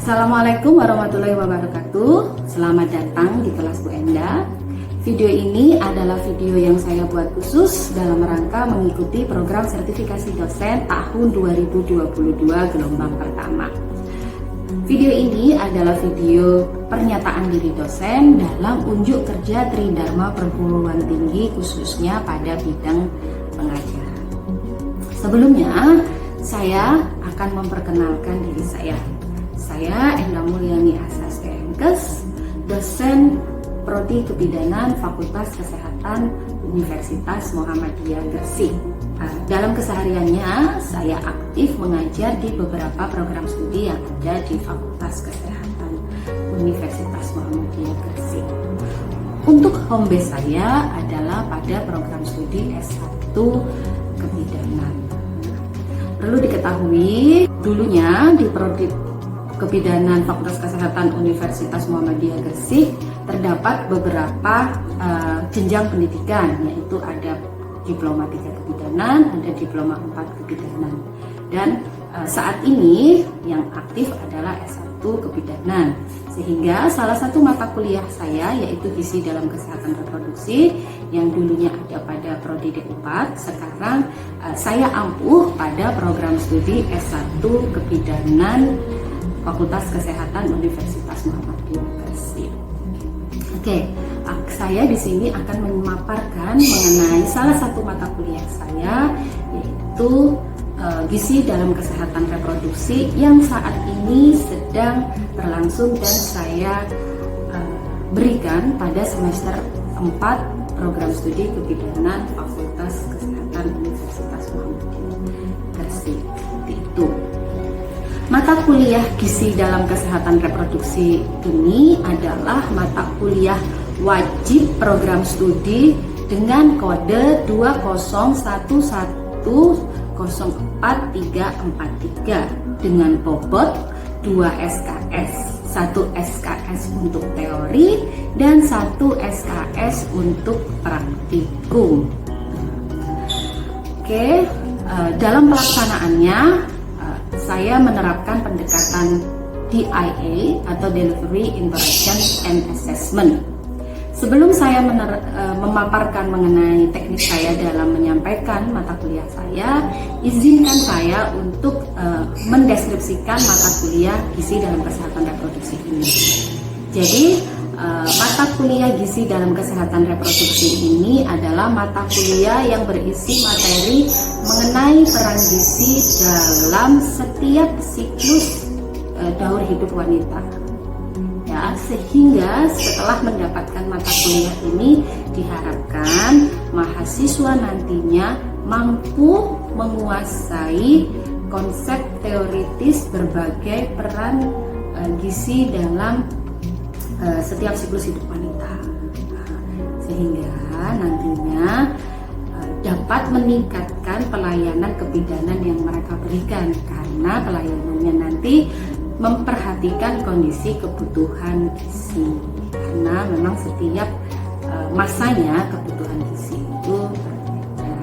Assalamualaikum warahmatullahi wabarakatuh. Selamat datang di kelas Bu Enda. Video ini adalah video yang saya buat khusus dalam rangka mengikuti program sertifikasi dosen tahun 2022 gelombang pertama. Video ini adalah video pernyataan diri dosen dalam unjuk kerja Tridharma Perguruan Tinggi khususnya pada bidang pengajaran. Sebelumnya, saya akan memperkenalkan diri saya. Saya Enda Mulyani Asas Kemenkes, dosen Prodi Kebidanan Fakultas Kesehatan Universitas Muhammadiyah Gresik. Dalam kesehariannya, saya aktif mengajar di beberapa program studi yang ada di Fakultas Kesehatan Universitas Muhammadiyah Gresik. Untuk home base saya adalah pada program studi S1 Kebidanan. Perlu diketahui, dulunya di Prodi Kebidanan Fakultas Kesehatan Universitas Muhammadiyah Gresik terdapat beberapa jenjang pendidikan, yaitu ada Diploma 3 Kebidanan, ada Diploma 4 Kebidanan. Dan saat ini yang aktif adalah S1 Kebidanan. Sehingga salah satu mata kuliah saya yaitu gizi dalam kesehatan reproduksi yang dulunya ada pada Prodi D4, sekarang saya ampuh pada program studi S1 Kebidanan Fakultas Kesehatan Universitas Muhammadiyah Gresik. Oke, saya di sini akan memaparkan mengenai salah satu mata kuliah saya, yaitu gizi dalam kesehatan reproduksi yang saat ini sedang berlangsung dan saya berikan pada semester 4 program studi Kebidanan Fakultas Kesehatan Universitas Muhammadiyah Gresik. Itu. Mata kuliah gizi dalam kesehatan reproduksi ini adalah mata kuliah wajib program studi dengan kode 201104343 dengan bobot 2 SKS, 1 SKS untuk teori dan 1 SKS untuk praktikum. Oke, dalam pelaksanaannya saya menerapkan pendekatan DIA atau Delivery Interaction and Assessment. Sebelum saya memaparkan mengenai teknik saya dalam menyampaikan mata kuliah saya, izinkan saya untuk mendeskripsikan mata kuliah gizi dalam kesehatan reproduksi ini. Jadi, mata kuliah gizi dalam kesehatan reproduksi ini adalah mata kuliah yang berisi materi mengenai peran gizi dalam setiap siklus daur hidup wanita. Ya, sehingga setelah mendapatkan mata kuliah ini diharapkan mahasiswa nantinya mampu menguasai konsep teoritis berbagai peran gizi dalam setiap siklus hidup wanita, sehingga nantinya dapat meningkatkan pelayanan kebidanan yang mereka berikan, karena pelayanannya nanti memperhatikan kondisi kebutuhan gizi, karena memang setiap masanya kebutuhan gizi itu berbeda.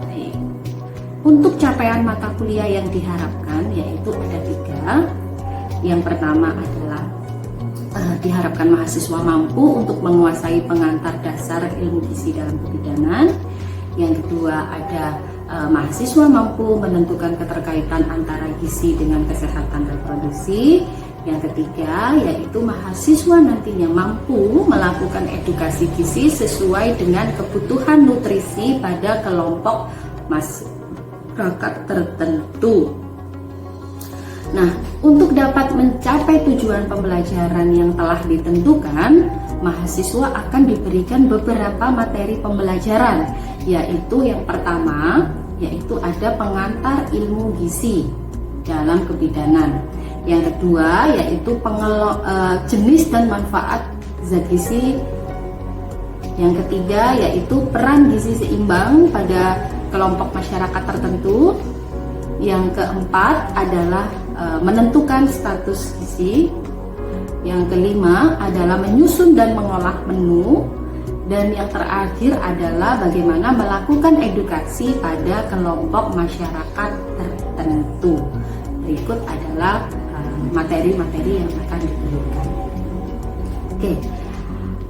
Baik. Untuk capaian mata kuliah yang diharapkan yaitu ada 3. Yang pertama adalah diharapkan mahasiswa mampu untuk menguasai pengantar dasar ilmu gizi dalam kebidanan. Yang kedua ada mahasiswa mampu menentukan keterkaitan antara gizi dengan kesehatan reproduksi. Yang ketiga yaitu mahasiswa nantinya mampu melakukan edukasi gizi sesuai dengan kebutuhan nutrisi pada kelompok masyarakat tertentu. Nah, untuk dapat mencapai tujuan pembelajaran yang telah ditentukan, mahasiswa akan diberikan beberapa materi pembelajaran, yaitu yang pertama, yaitu ada pengantar ilmu gizi dalam kebidanan. Yang kedua, yaitu jenis dan manfaat zat gizi. Yang ketiga, yaitu peran gizi seimbang pada kelompok masyarakat tertentu. Yang keempat adalah menentukan status gizi. Yang kelima adalah menyusun dan mengolah menu. Dan yang terakhir adalah bagaimana melakukan edukasi pada kelompok masyarakat tertentu. Berikut adalah materi-materi yang akan diberikan. Oke,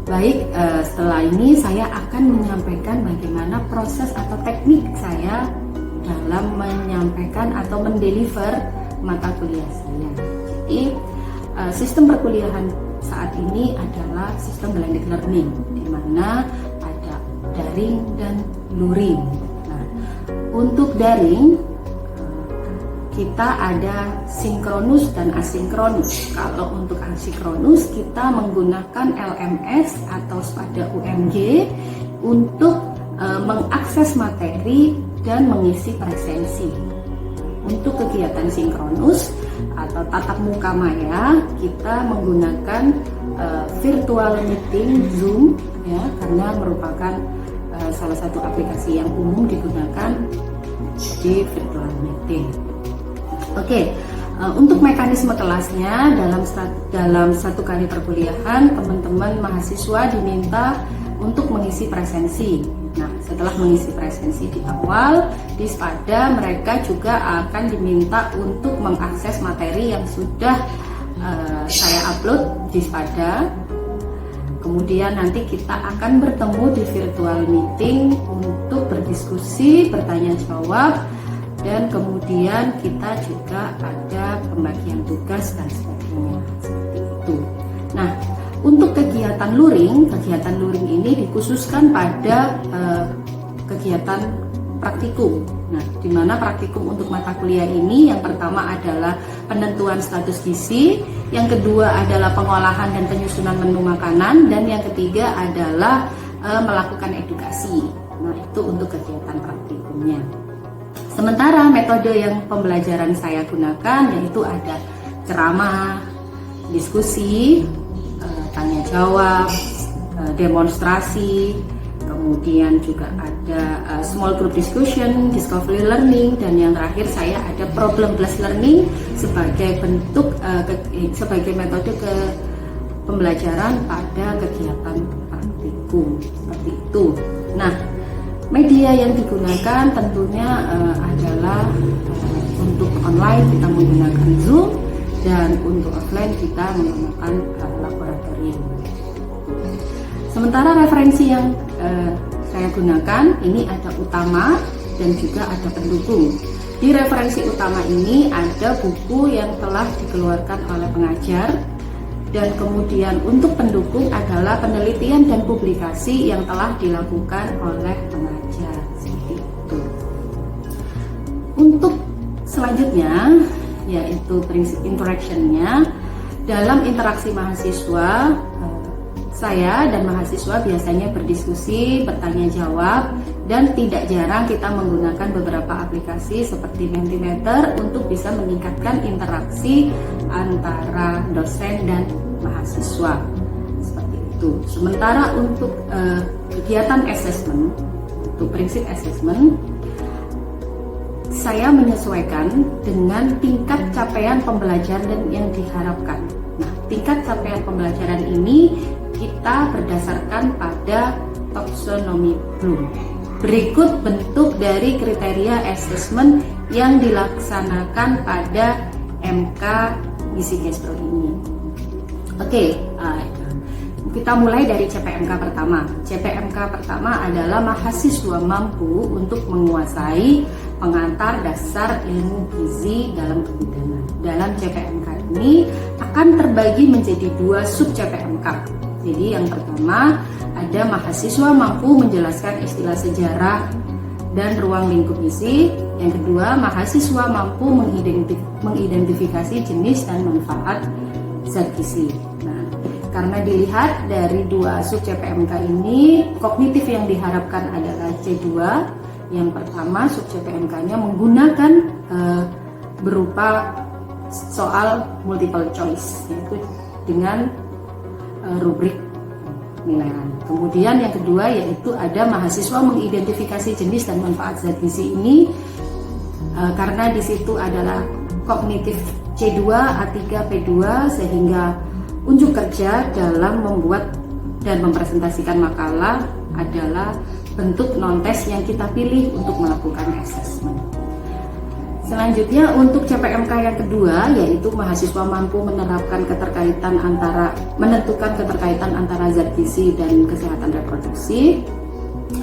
baik, setelah ini saya akan menyampaikan bagaimana proses atau teknik saya dalam menyampaikan atau mendeliver mata kuliah saya. Jadi sistem perkuliahan saat ini adalah sistem blended learning, di mana ada daring dan luring. Nah, untuk daring kita ada sinkronus dan asinkronus. Kalau untuk asinkronus kita menggunakan LMS atau pada UMG untuk mengakses materi dan mengisi presensi. Untuk kegiatan sinkronus atau tatap muka maya kita menggunakan virtual meeting Zoom ya, karena merupakan salah satu aplikasi yang umum digunakan di virtual meeting. Oke, untuk mekanisme kelasnya dalam satu kali perkuliahan teman-teman mahasiswa diminta untuk mengisi presensi. Nah, setelah mengisi presensi di awal, di Spada mereka juga akan diminta untuk mengakses materi yang sudah saya upload di Spada. Kemudian nanti kita akan bertemu di virtual meeting untuk berdiskusi, bertanya jawab, dan kemudian kita juga ada pembagian tugas dan sebagainya seperti itu. Nah, untuk kegiatan luring ini dikhususkan pada kegiatan praktikum. Nah, di mana praktikum untuk mata kuliah ini yang pertama adalah penentuan status gizi, yang kedua adalah pengolahan dan penyusunan menu makanan, dan yang ketiga adalah melakukan edukasi. Nah, itu untuk kegiatan praktikumnya. Sementara metode yang pembelajaran saya gunakan yaitu ada ceramah, diskusi, tanya jawab, demonstrasi, kemudian juga ada small group discussion, discovery learning, dan yang terakhir saya ada problem based learning sebagai bentuk sebagai metode pembelajaran pada kegiatan praktikum seperti itu. Nah, media yang digunakan tentunya adalah untuk online kita menggunakan Zoom, dan untuk offline kita menggunakan laboratorium. Sementara referensi yang saya gunakan ini ada utama dan juga ada pendukung. Di referensi utama ini ada buku yang telah dikeluarkan oleh pengajar, dan kemudian untuk pendukung adalah penelitian dan publikasi yang telah dilakukan oleh pengajar seperti itu. Untuk selanjutnya yaitu prinsip interaction-nya. Dalam interaksi mahasiswa, saya dan mahasiswa biasanya berdiskusi, bertanya jawab, dan tidak jarang kita menggunakan beberapa aplikasi seperti Mentimeter untuk bisa meningkatkan interaksi antara dosen dan mahasiswa seperti itu. Sementara untuk kegiatan assessment, untuk prinsip assessment, saya menyesuaikan dengan tingkat capaian pembelajaran yang diharapkan. Nah, tingkat capaian pembelajaran ini kita berdasarkan pada taksonomi Bloom. Berikut bentuk dari kriteria assessment yang dilaksanakan pada MK Gizi Gastro ini. Oke, kita mulai dari CPMK pertama. CPMK pertama adalah mahasiswa mampu untuk menguasai pengantar dasar ilmu gizi dalam kebidanan. Dalam CPMK ini akan terbagi menjadi 2 sub CPMK. Jadi yang pertama ada mahasiswa mampu menjelaskan istilah sejarah dan ruang lingkup gizi. Yang kedua, mahasiswa mampu mengidentifikasi jenis dan manfaat zat gizi. Nah, karena dilihat dari 2 sub CPMK ini, kognitif yang diharapkan adalah C2. Yang pertama, sub CPMK-nya menggunakan berupa soal multiple choice, yaitu dengan rubrik penilaian. Kemudian yang kedua yaitu ada mahasiswa mengidentifikasi jenis dan manfaat zat gizi ini, karena di situ adalah kognitif C2, A3, P2, sehingga unjuk kerja dalam membuat dan mempresentasikan makalah adalah bentuk non-tes yang kita pilih untuk melakukan assessment. Selanjutnya untuk CPMK yang kedua, yaitu mahasiswa mampu menentukan keterkaitan antara zat gizi dan kesehatan reproduksi.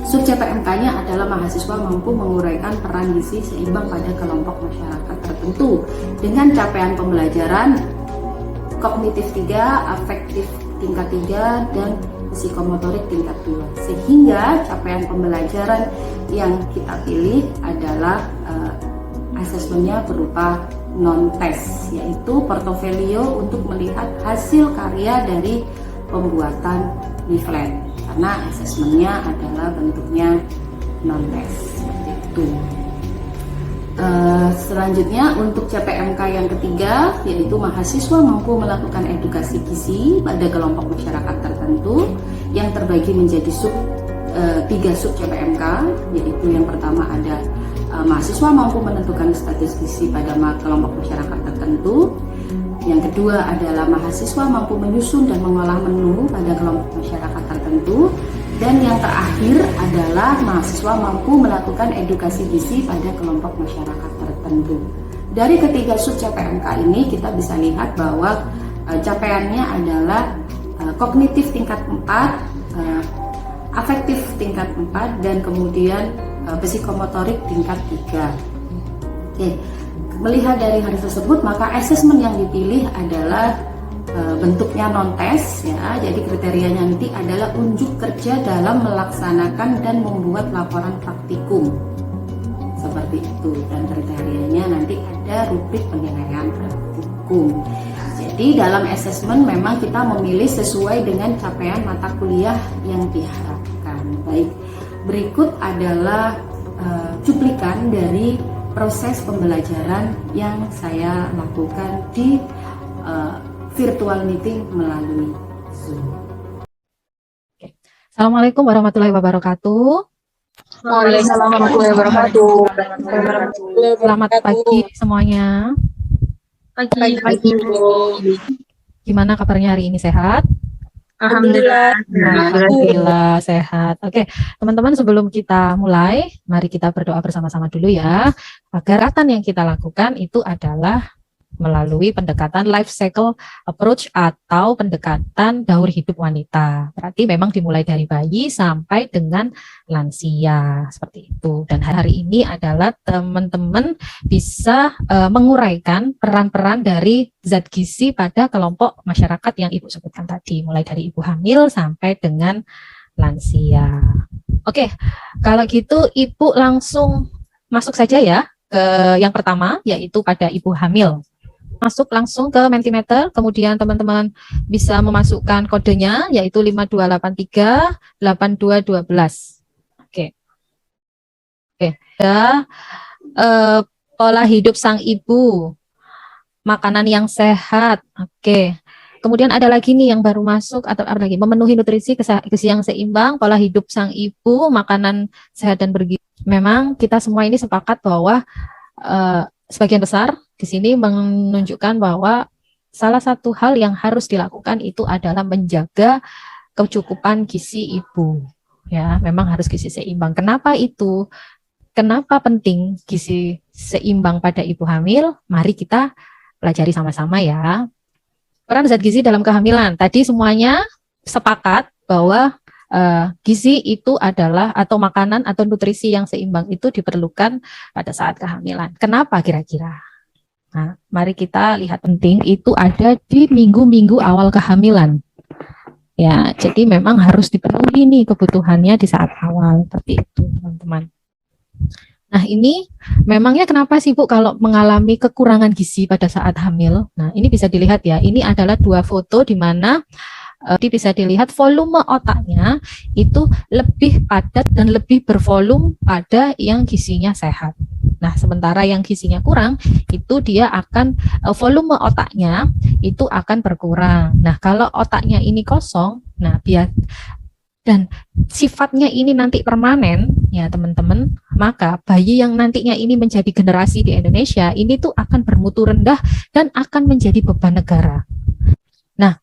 Sub CPMK-nya adalah mahasiswa mampu menguraikan peran gizi seimbang pada kelompok masyarakat tertentu dengan capaian pembelajaran kognitif 3, afektif tingkat 3, dan psikomotorik tingkat 2. Sehingga capaian pembelajaran yang kita pilih adalah asesmennya berupa non-tes, yaitu portofolio untuk melihat hasil karya dari pembuatan leaflet, karena asesmennya adalah bentuknya non-tes seperti itu. Selanjutnya untuk CPMK yang ketiga, yaitu mahasiswa mampu melakukan edukasi gizi pada kelompok masyarakat tertentu yang terbagi menjadi 3 sub CPMK, yaitu yang pertama ada mahasiswa mampu menentukan status gizi pada kelompok masyarakat tertentu. Yang kedua adalah mahasiswa mampu menyusun dan mengolah menu pada kelompok masyarakat tertentu. Dan yang terakhir adalah mahasiswa mampu melakukan edukasi gizi pada kelompok masyarakat tertentu. Dari ketiga sub CPMK ini kita bisa lihat bahwa capaiannya adalah kognitif tingkat 4, afektif tingkat 4, dan kemudian psikomotorik tingkat 3. Oke, melihat dari hal tersebut maka asesmen yang dipilih adalah bentuknya non-tes ya. Jadi kriterianya nanti adalah unjuk kerja dalam melaksanakan dan membuat laporan praktikum. Seperti itu, dan kriterianya nanti ada rubrik penilaian praktikum. Jadi dalam asesmen memang kita memilih sesuai dengan capaian mata kuliah yang diharapkan. Baik, berikut adalah cuplikan dari proses pembelajaran yang saya lakukan di virtual meeting melalui Zoom. Assalamualaikum warahmatullahi wabarakatuh. Waalaikumsalam warahmatullahi wabarakatuh. Selamat pagi semuanya. Pagi. Gimana kabarnya hari ini, sehat? Alhamdulillah. Alhamdulillah sehat. Oke, teman-teman, sebelum kita mulai, mari kita berdoa bersama-sama dulu ya. Gerakan yang kita lakukan itu adalah melalui pendekatan life cycle approach atau pendekatan daur hidup wanita. Berarti memang dimulai dari bayi sampai dengan lansia, seperti itu. Dan hari ini adalah teman-teman bisa menguraikan peran-peran dari zat gizi pada kelompok masyarakat yang Ibu sebutkan tadi, mulai dari ibu hamil sampai dengan lansia. Oke, kalau gitu Ibu langsung masuk saja ya ke yang pertama, yaitu pada ibu hamil. Masuk langsung ke Mentimeter, kemudian teman-teman bisa memasukkan kodenya yaitu 52838212. Oke. Ya, pola hidup sang ibu, makanan yang sehat. Oke. Kemudian ada lagi nih yang baru masuk atau apa lagi? Memenuhi nutrisi gizi yang seimbang, pola hidup sang ibu, makanan sehat dan bergizi. Memang kita semua ini sepakat bahwa sebagian besar di sini menunjukkan bahwa salah satu hal yang harus dilakukan itu adalah menjaga kecukupan gizi ibu. Ya, memang harus gizi seimbang. Kenapa itu? Kenapa penting gizi seimbang pada ibu hamil? Mari kita pelajari sama-sama ya. Peran zat gizi dalam kehamilan. Tadi semuanya sepakat bahwa gizi itu adalah atau makanan atau nutrisi yang seimbang itu diperlukan pada saat kehamilan. Kenapa kira-kira? Nah, mari kita lihat penting itu ada di minggu-minggu awal kehamilan. Ya, jadi memang harus dipenuhi nih kebutuhannya di saat awal, seperti itu, teman-teman. Nah, ini memangnya kenapa sih Bu kalau mengalami kekurangan gizi pada saat hamil? Nah, ini bisa dilihat ya. Ini adalah 2 foto di mana bisa dilihat volume otaknya itu lebih padat dan lebih bervolume pada yang gizinya sehat. Nah, sementara yang gizinya kurang, itu dia akan volume otaknya itu akan berkurang. Nah, kalau otaknya ini kosong, nah dan sifatnya ini nanti permanen, ya teman-teman, maka bayi yang nantinya ini menjadi generasi di Indonesia, ini tuh akan bermutu rendah dan akan menjadi beban negara. Nah,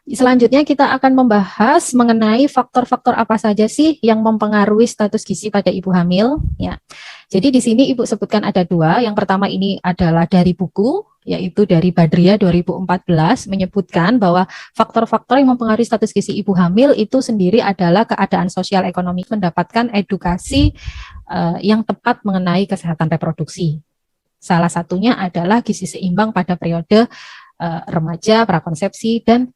Selanjutnya kita akan membahas mengenai faktor-faktor apa saja sih yang mempengaruhi status gizi pada ibu hamil. Ya, jadi di sini ibu sebutkan ada dua. Yang pertama ini adalah dari buku, yaitu dari Badria 2014 menyebutkan bahwa faktor-faktor yang mempengaruhi status gizi ibu hamil itu sendiri adalah keadaan sosial ekonomi, mendapatkan edukasi yang tepat mengenai kesehatan reproduksi. Salah satunya adalah gizi seimbang pada periode remaja, prakonsepsi, dan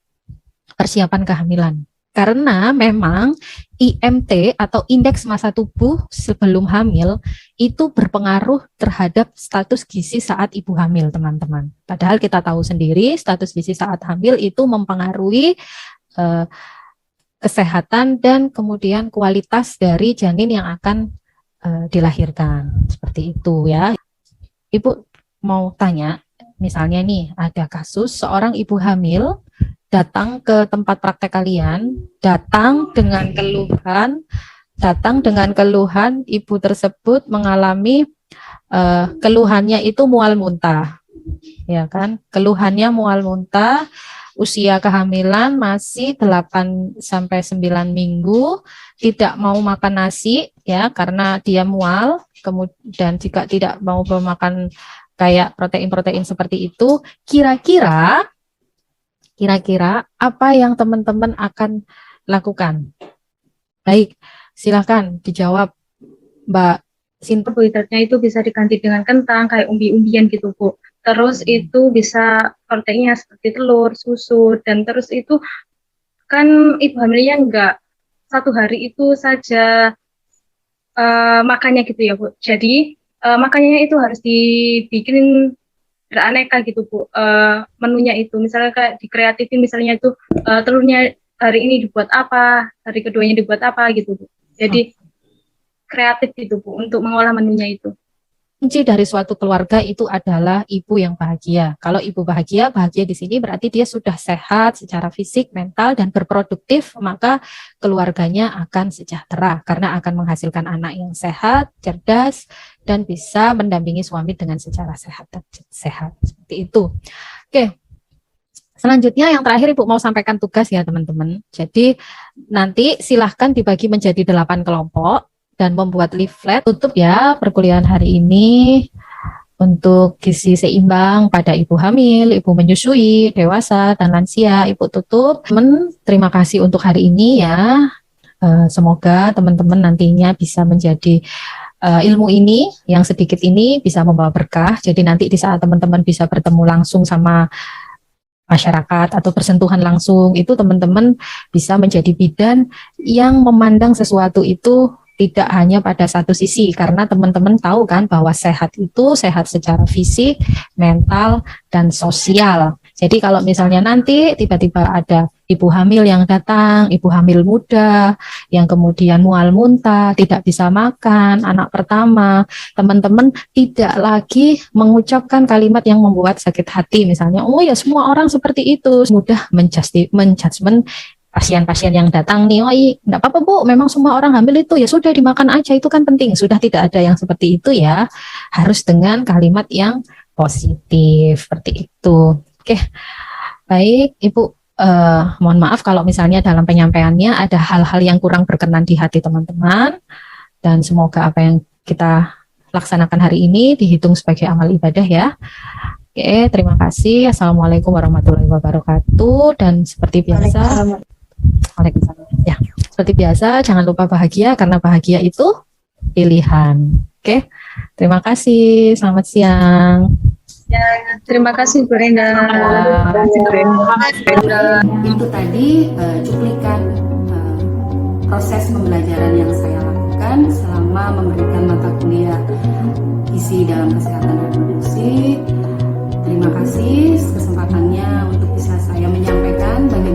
persiapan kehamilan. Karena memang IMT atau indeks massa tubuh sebelum hamil itu berpengaruh terhadap status gizi saat ibu hamil, teman-teman. Padahal kita tahu sendiri status gizi saat hamil itu mempengaruhi kesehatan dan kemudian kualitas dari janin yang akan dilahirkan. Seperti itu ya. Ibu mau tanya, misalnya nih ada kasus seorang ibu hamil datang ke tempat praktek kalian, datang dengan keluhan ibu tersebut mengalami keluhannya itu mual muntah, ya kan? Keluhannya mual muntah, usia kehamilan masih 8 sampai 9 minggu, tidak mau makan nasi ya karena dia mual, kemudian jika tidak mau makan kayak protein-protein seperti itu, kira-kira apa yang teman-teman akan lakukan? Baik, silakan dijawab Mbak Sinta. Karbohidratnya itu bisa diganti dengan kentang, kayak umbi-umbian gitu, Bu. Terus itu bisa proteinnya seperti telur, susu, dan terus itu kan ibu hamilnya enggak satu hari itu saja makannya gitu ya, Bu. Jadi makannya itu harus dibikin beraneka gitu, Bu. Menunya itu misalnya kayak dikreatifin, misalnya itu telurnya hari ini dibuat apa, hari keduanya dibuat apa gitu, Bu. Jadi kreatif gitu, Bu, untuk mengolah menunya itu. Kunci dari suatu keluarga itu adalah ibu yang bahagia. Kalau ibu bahagia di sini berarti dia sudah sehat secara fisik, mental, dan berproduktif, maka keluarganya akan sejahtera karena akan menghasilkan anak yang sehat, cerdas, dan bisa mendampingi suami dengan secara sehat. Seperti itu. Oke. Selanjutnya yang terakhir Ibu mau sampaikan tugas ya teman-teman. Jadi nanti silahkan dibagi menjadi 8 kelompok dan membuat leaflet tutup ya perkuliahan hari ini untuk gizi seimbang pada ibu hamil, ibu menyusui, dewasa, dan lansia. Ibu tutup. Terima kasih untuk hari ini ya. Semoga teman-teman nantinya bisa menjadi ilmu ini, yang sedikit ini bisa membawa berkah. Jadi nanti di saat teman-teman bisa bertemu langsung sama masyarakat atau bersentuhan langsung, itu teman-teman bisa menjadi bidan yang memandang sesuatu itu tidak hanya pada satu sisi, karena teman-teman tahu kan bahwa sehat itu sehat secara fisik, mental, dan sosial. Jadi kalau misalnya nanti tiba-tiba ada ibu hamil yang datang, ibu hamil muda, yang kemudian mual muntah, tidak bisa makan, anak pertama, teman-teman tidak lagi mengucapkan kalimat yang membuat sakit hati, misalnya, oh ya semua orang seperti itu, mudah menjudgment pasien-pasien yang datang nih, oh iya, enggak apa-apa Bu, memang semua orang hamil itu ya sudah dimakan aja, itu kan penting. Sudah tidak ada yang seperti itu ya, harus dengan kalimat yang positif, seperti itu. Oke, baik Ibu, mohon maaf kalau misalnya dalam penyampaiannya ada hal-hal yang kurang berkenan di hati teman-teman, dan semoga apa yang kita laksanakan hari ini dihitung sebagai amal ibadah ya. Oke, terima kasih. Assalamualaikum warahmatullahi wabarakatuh, dan seperti biasa Waalaikumsalam. Ya, seperti biasa jangan lupa bahagia karena bahagia itu pilihan. Oke. Terima kasih. Selamat siang. Ya, terima kasih Bu Renda. Itu tadi cuplikan proses pembelajaran yang saya lakukan selama memberikan mata kuliah gizi dalam kesehatan reproduksi. Terima kasih kesempatannya untuk bisa saya menyampaikan bagaimana